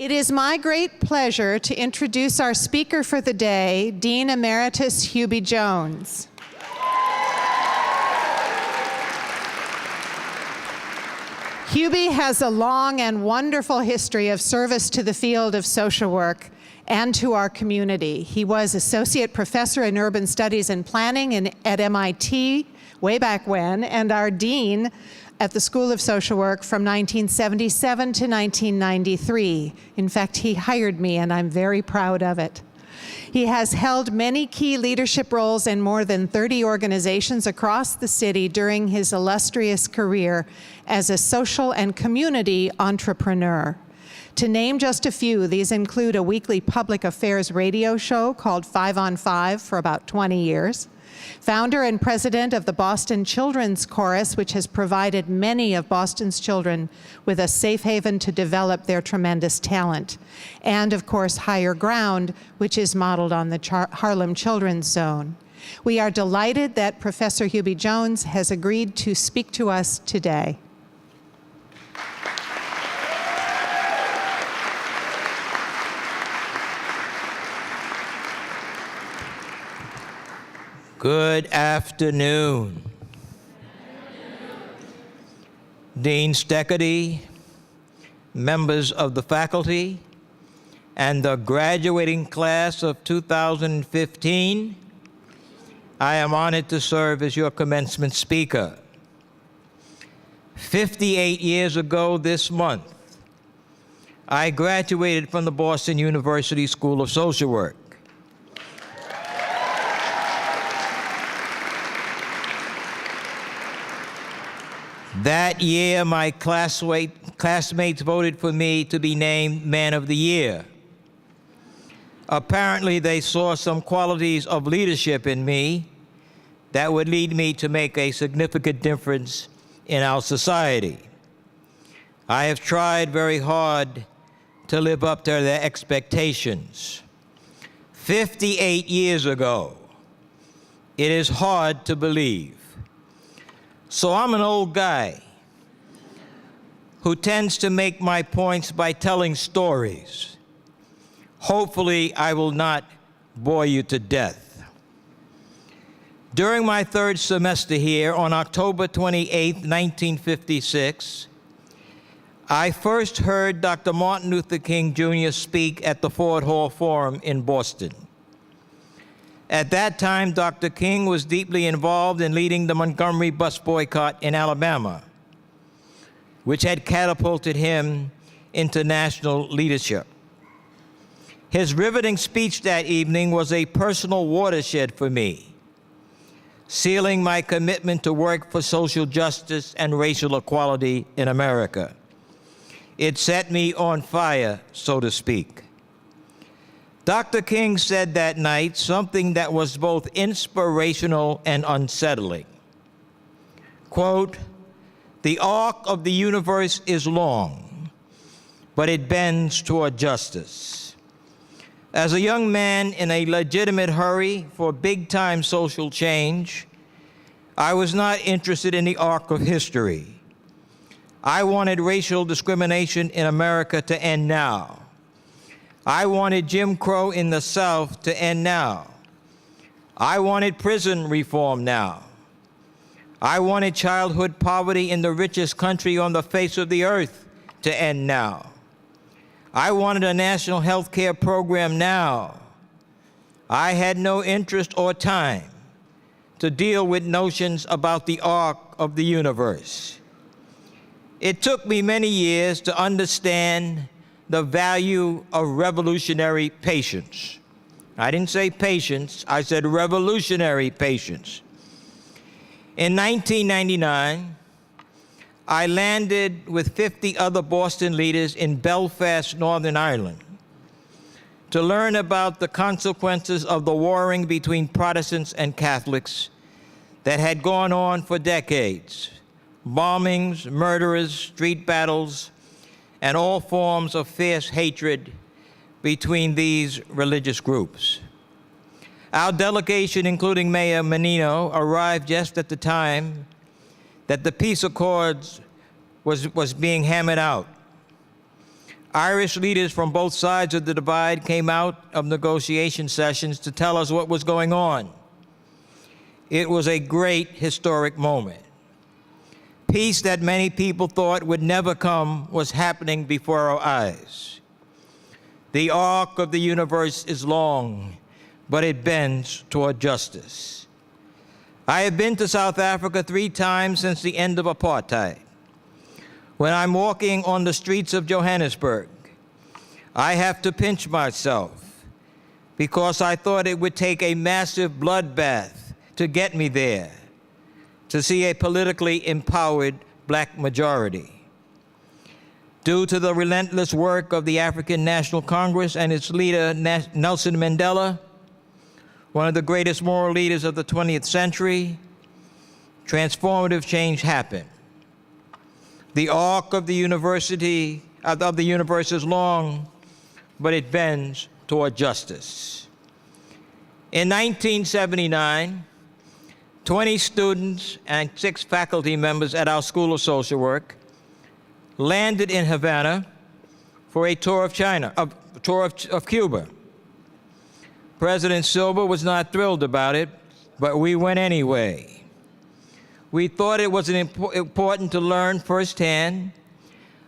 It is my great pleasure to introduce our speaker for the day, Dean Emeritus Hubie Jones. Hubie has a long and wonderful history of service to the field of social work and to our community. He was Associate Professor in Urban Studies and Planning at MIT way back when, and our Dean at the School of Social Work from 1977 to 1993. In fact, he hired me, and I'm very proud of it. He has held many key leadership roles in more than 30 organizations across the city during his illustrious career as a social and community entrepreneur. To name just a few, these include a weekly public affairs radio show called 5 on 5 for about 20 years, founder and president of the Boston Children's Chorus, which has provided many of Boston's children with a safe haven to develop their tremendous talent. And of course, Higher Ground, which is modeled on the Harlem Children's Zone. We are delighted that Professor Hubie Jones has agreed to speak to us today. Good afternoon. Dean Steckerty, members of the faculty, and the graduating class of 2015, I am honored to serve as your commencement speaker. 58 years ago this month, I graduated from the Boston University School of Social Work. That year, my classmates voted for me to be named Man of the Year. Apparently, they saw some qualities of leadership in me that would lead me to make a significant difference in our society. I have tried very hard to live up to their expectations. 58 years ago, it is hard to believe. So I'm an old guy who tends to make my points by telling stories. Hopefully, I will not bore you to death. During my third semester here, on October 28, 1956, I first heard Dr. Martin Luther King Jr. speak at the Ford Hall Forum in Boston. At that time, Dr. King was deeply involved in leading the Montgomery bus boycott in Alabama, which had catapulted him into national leadership. His riveting speech that evening was a personal watershed for me, sealing my commitment to work for social justice and racial equality in America. It set me on fire, so to speak. Dr. King said that night something that was both inspirational and unsettling. Quote, "The arc of the universe is long, but it bends toward justice." As a young man in a legitimate hurry for big-time social change, I was not interested in the arc of history. I wanted racial discrimination in America to end now. I wanted Jim Crow in the South to end now. I wanted prison reform now. I wanted childhood poverty in the richest country on the face of the earth to end now. I wanted a national health care program now. I had no interest or time to deal with notions about the arc of the universe. It took me many years to understand the value of revolutionary patience. I didn't say patience, I said revolutionary patience. In 1999, I landed with 50 other Boston leaders in Belfast, Northern Ireland, to learn about the consequences of the warring between Protestants and Catholics that had gone on for decades. Bombings, murders, street battles, and all forms of fierce hatred between these religious groups. Our delegation, including Mayor Menino, arrived just at the time that the peace accords was being hammered out. Irish leaders from both sides of the divide came out of negotiation sessions to tell us what was going on. It was a great historic moment. Peace that many people thought would never come was happening before our eyes. The arc of the universe is long, but it bends toward justice. I have been to South Africa 3 times since the end of apartheid. When I'm walking on the streets of Johannesburg, I have to pinch myself because I thought it would take a massive bloodbath to get me there, to see a politically empowered black majority. Due to the relentless work of the African National Congress and its leader, Nelson Mandela, one of the greatest moral leaders of the 20th century, transformative change happened. The arc of the universe is long, but it bends toward justice. In 1979, 20 students and 6 faculty members at our School of Social Work landed in Havana for a tour of Cuba. President Silva was not thrilled about it, but we went anyway. We thought it was important to learn firsthand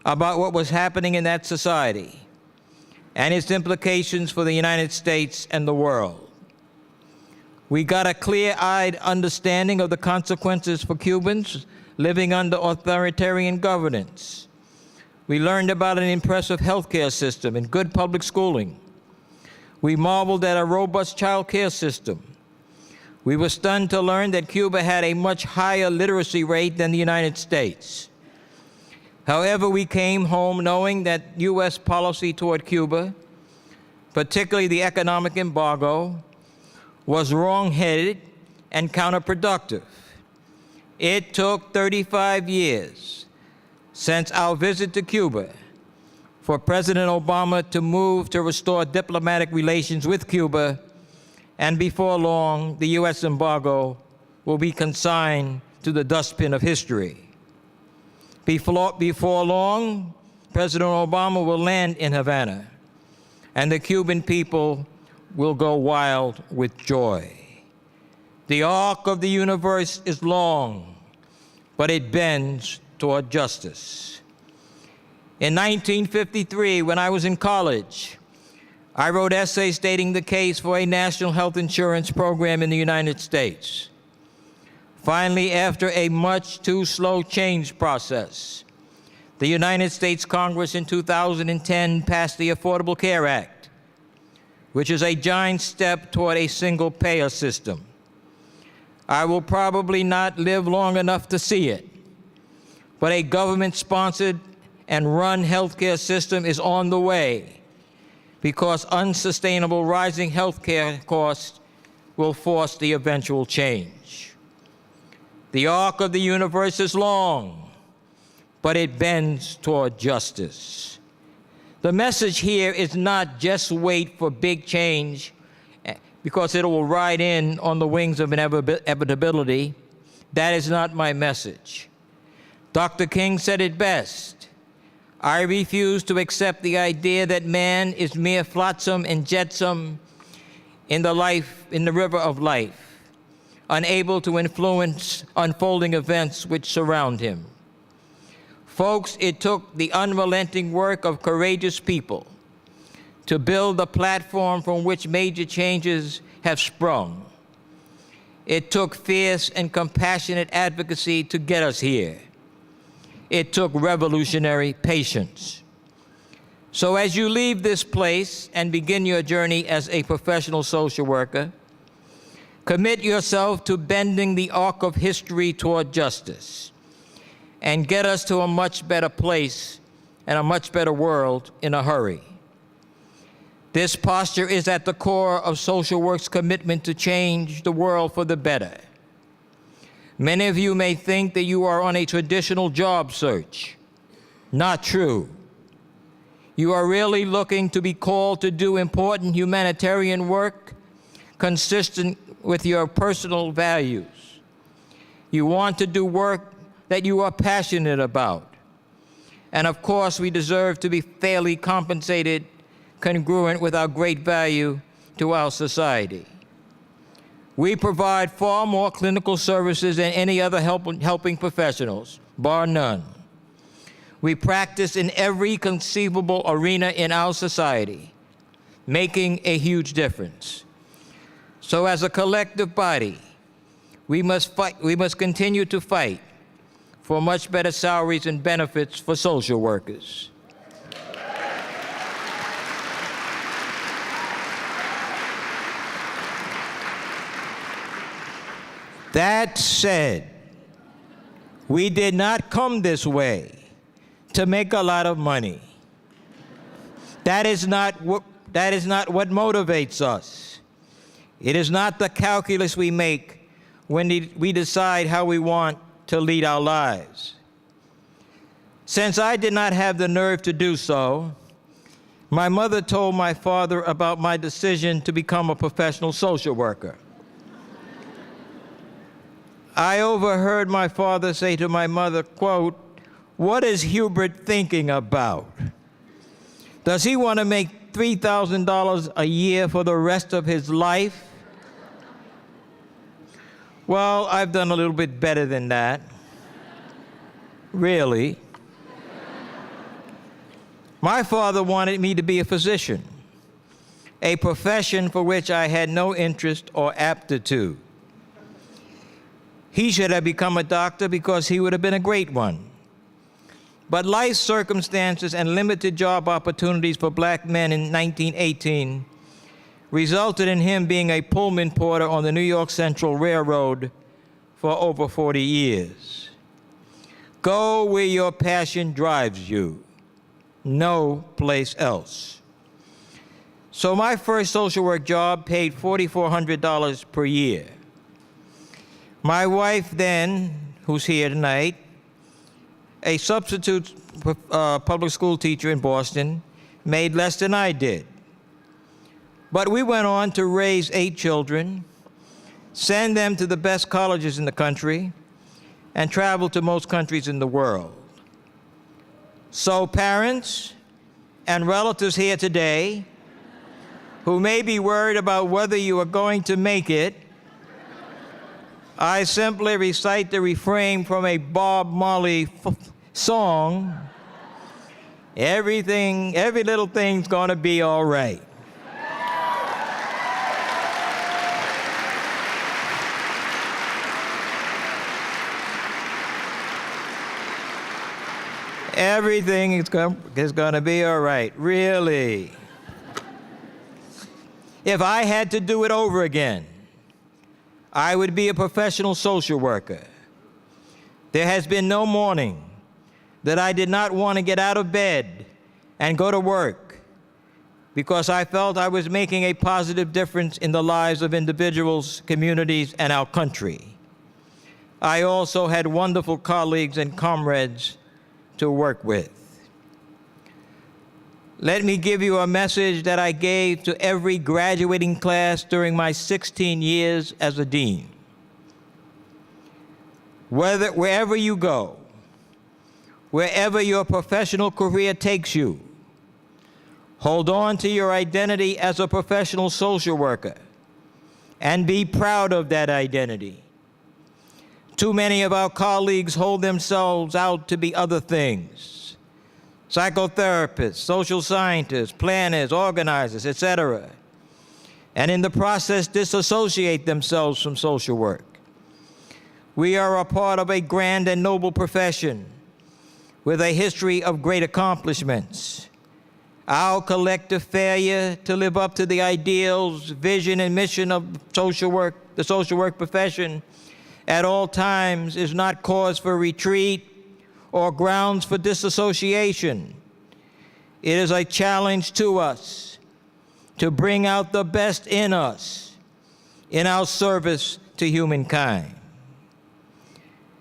about what was happening in that society and its implications for the United States and the world. We got a clear-eyed understanding of the consequences for Cubans living under authoritarian governance. We learned about an impressive healthcare system and good public schooling. We marveled at a robust child care system. We were stunned to learn that Cuba had a much higher literacy rate than the United States. However, we came home knowing that U.S. policy toward Cuba, particularly the economic embargo, was wrong-headed and counterproductive. It took 35 years since our visit to Cuba for President Obama to move to restore diplomatic relations with Cuba, and before long, the U.S. embargo will be consigned to the dustbin of history. Before long, President Obama will land in Havana, and the Cuban people will go wild with joy. The arc of the universe is long, but it bends toward justice. In 1953, when I was in college, I wrote essays stating the case for a national health insurance program in the United States. Finally, after a much too slow change process, the United States Congress in 2010 passed the Affordable Care Act, which is a giant step toward a single-payer system. I will probably not live long enough to see it, but a government-sponsored and run healthcare system is on the way because unsustainable rising healthcare costs will force the eventual change. The arc of the universe is long, but it bends toward justice. The message here is not just wait for big change because it will ride in on the wings of inevitability. That is not my message. Dr. King said it best. I refuse to accept the idea that man is mere flotsam and jetsam in the river of life, unable to influence unfolding events which surround him. Folks, it took the unrelenting work of courageous people to build the platform from which major changes have sprung. It took fierce and compassionate advocacy to get us here. It took revolutionary patience. So as you leave this place and begin your journey as a professional social worker, commit yourself to bending the arc of history toward justice and get us to a much better place and a much better world in a hurry. This posture is at the core of social work's commitment to change the world for the better. Many of you may think that you are on a traditional job search. Not true. You are really looking to be called to do important humanitarian work consistent with your personal values. You want to do work that you are passionate about. And of course, we deserve to be fairly compensated, congruent with our great value to our society. We provide far more clinical services than any other helping professionals, bar none. We practice in every conceivable arena in our society, making a huge difference. So as a collective body, we must continue to fight for much better salaries and benefits for social workers. That said, we did not come this way to make a lot of money. That is not what motivates us. It is not the calculus we make when we decide how we want to lead our lives. Since I did not have the nerve to do so, my mother told my father about my decision to become a professional social worker. I overheard my father say to my mother, quote, "What is Hubert thinking about? Does he want to make $3,000 a year for the rest of his life?" Well, I've done a little bit better than that. Really. My father wanted me to be a physician, a profession for which I had no interest or aptitude. He should have become a doctor because he would have been a great one. But life circumstances and limited job opportunities for black men in 1918 resulted in him being a Pullman porter on the New York Central Railroad for over 40 years. Go where your passion drives you, no place else. So my first social work job paid $4,400 per year. My wife then, who's here tonight, a substitute public school teacher in Boston, made less than I did. But we went on to raise 8 children, send them to the best colleges in the country, and travel to most countries in the world. So parents and relatives here today who may be worried about whether you are going to make it, I simply recite the refrain from a Bob Marley song, every little thing's gonna be all right. Everything is gonna be all right, really. If I had to do it over again, I would be a professional social worker. There has been no morning that I did not want to get out of bed and go to work because I felt I was making a positive difference in the lives of individuals, communities, and our country. I also had wonderful colleagues and comrades to work with. Let me give you a message that I gave to every graduating class during my 16 years as a dean. Wherever you go, wherever your professional career takes you, hold on to your identity as a professional social worker and be proud of that identity. Too many of our colleagues hold themselves out to be other things. Psychotherapists, social scientists, planners, organizers, etc., and in the process disassociate themselves from social work. We are a part of a grand and noble profession with a history of great accomplishments. Our collective failure to live up to the ideals, vision, and mission of social work, the social work profession, at all times is not cause for retreat or grounds for disassociation. It is a challenge to us to bring out the best in us in our service to humankind.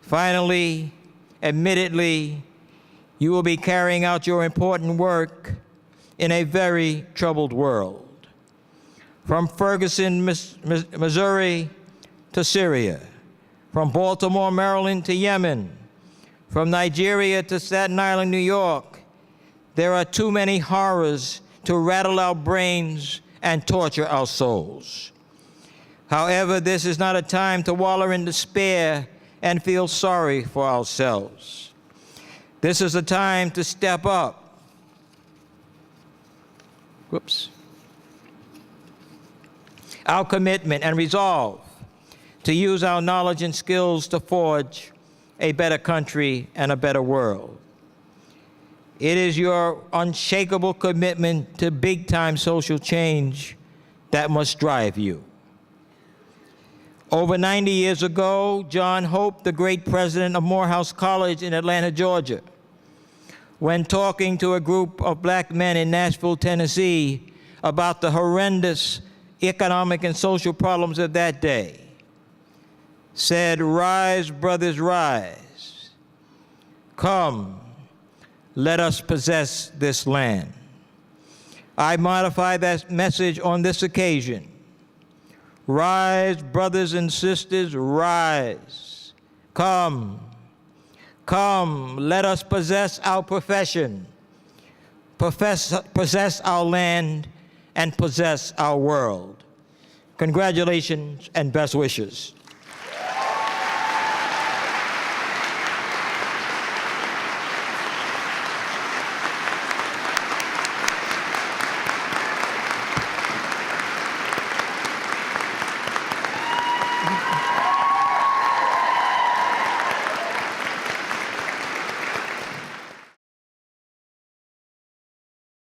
Finally, admittedly, you will be carrying out your important work in a very troubled world. From Ferguson, Missouri to Syria, from Baltimore, Maryland to Yemen, From Nigeria to Staten Island, New York, there are too many horrors to rattle our brains and torture our souls. However, this is not a time to wallow in despair and feel sorry for ourselves. This is a time to step up. Our commitment and resolve to use our knowledge and skills to forge a better country and a better world. It is your unshakable commitment to big-time social change that must drive you. Over 90 years ago, John Hope, the great president of Morehouse College in Atlanta, Georgia, when talking to a group of black men in Nashville, Tennessee, about the horrendous economic and social problems of that day, said, "Rise, brothers, rise. Come, let us possess this land." I modify that message on this occasion. Rise, brothers and sisters, rise. Come, come, let us possess our profession, possess our land, and possess our world. Congratulations and best wishes.